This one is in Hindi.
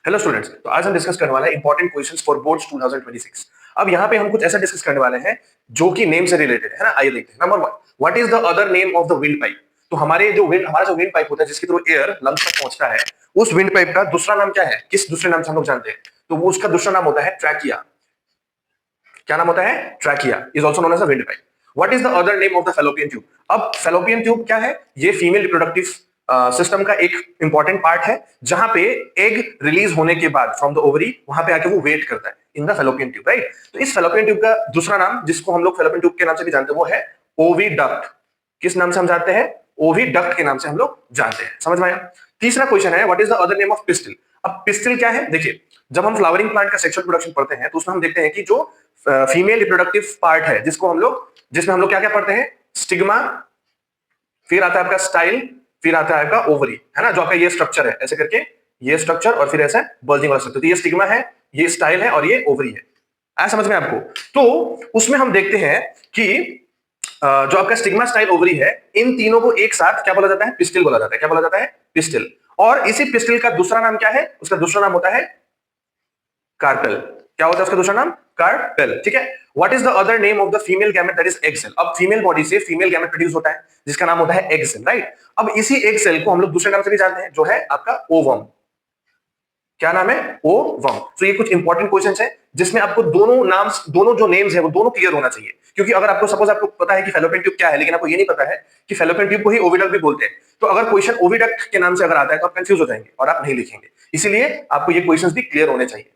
हेलो स्टूडेंट्स, तो आज हम डिस्कस करने वाले हैं इंपॉर्टेंट क्वेश्चंस फॉर बोर्ड्स 2026। अब यहाँ पे हम कुछ ऐसा डिस्कस करने वाले हैं जो कि नेम से रिलेटेड है ना। आइए देखते हैं। Number 1, what is the other name of the wind pipe. तो हमारा जो विंड पाइप होता है जिसके थ्रू एयर लंग्स तक पहुंचता है, उस विंड पाइप का दूसरा नाम क्या है? किस दूसरे नाम से हम लोग जानते हैं? तो वो उसका दूसरा नाम होता है ट्रैकिया। क्या नाम होता है? Trachea is also known as a wind pipe. What is the other name of the fallopian tube. अब फैलोपियन ट्यूब क्या है? ये फीमेल रिप्रोडक्टिव सिस्टम का एक इंपॉर्टेंट पार्ट है, जहां पे एग रिलीज होने के बाद फ्रॉम द ओवरी वहां पे आके वो वेट करता है in the fallopian tube, right. तो इस फैलोपियन ट्यूब का दूसरा नाम, जिसको हम लोग फैलोपियन ट्यूब के नाम से भी जानते हैं, वो है ओविडक्ट। किस नाम से हम जानते हैं? ओविडक्ट के नाम से हम लोग जानते हैं। समझ में आया? तीसरा क्वेश्चन है, what is the other name of pistil. अब पिस्टिल क्या है? देखिए, जब हम फ्लावरिंग प्लांट का सेक्सुअल प्रोडक्शन पढ़ते हैं तो उसमें हम देखते हैं कि जो फीमेल रिप्रोडक्टिव पार्ट है, जिसमें हम लोग क्या क्या पढ़ते हैं? स्टिग्मा, फिर आता है आपका स्टाइल, फिर आता है आपका ओवरी, है ना। जो आपका ये स्ट्रक्चर है, ऐसे करके ये स्ट्रक्चर, और फिर ऐसा बल्जिंग वाला स्ट्रक्चर। तो ये स्टिग्मा है, ये स्टाइल है, और ये ओवरी है। आया समझ में आपको? तो उसमें हम देखते हैं कि जो आपका स्टिग्मा, स्टाइल, ओवरी है, इन तीनों को एक साथ क्या बोला जाता है? पिस्टिल बोला जाता है। क्या बोला जाता है? पिस्टिल। और इसी पिस्टिल का दूसरा नाम क्या है? उसका दूसरा नाम होता है कार्पेल। क्या होता है उसका दूसरा नाम? कार्पेल। ठीक है। What is the other name of the female gamete, that is egg cell. अब फीमेल बॉडी से फीमेल गैमेट प्रोड्यूस होता है, जिसका नाम होता है एग सेल, राइट। अब इसी एग सेल को हम लोग दूसरे नाम से भी जानते हैं, जो है आपका ओवम। क्या नाम है? ओवम। तो ये कुछ इंपॉर्टेंट क्वेश्चंस हैं जिसमें आपको दोनों जो नेम्स है वो दोनों क्लियर होना चाहिए। क्योंकि अगर आपको सपोज आपको पता है कि फैलोपियन ट्यूब क्या है, लेकिन आपको ये नहीं पता है कि फैलोपियन ट्यूब को ही ओविडक्ट भी बोलते हैं, तो अगर क्वेश्चन ओविडक्ट के नाम से अगर आता है तो आप कंफ्यूज हो जाएंगे और आप नहीं लिखेंगे। इसीलिए आपको ये क्वेश्चंस भी क्लियर होने चाहिए।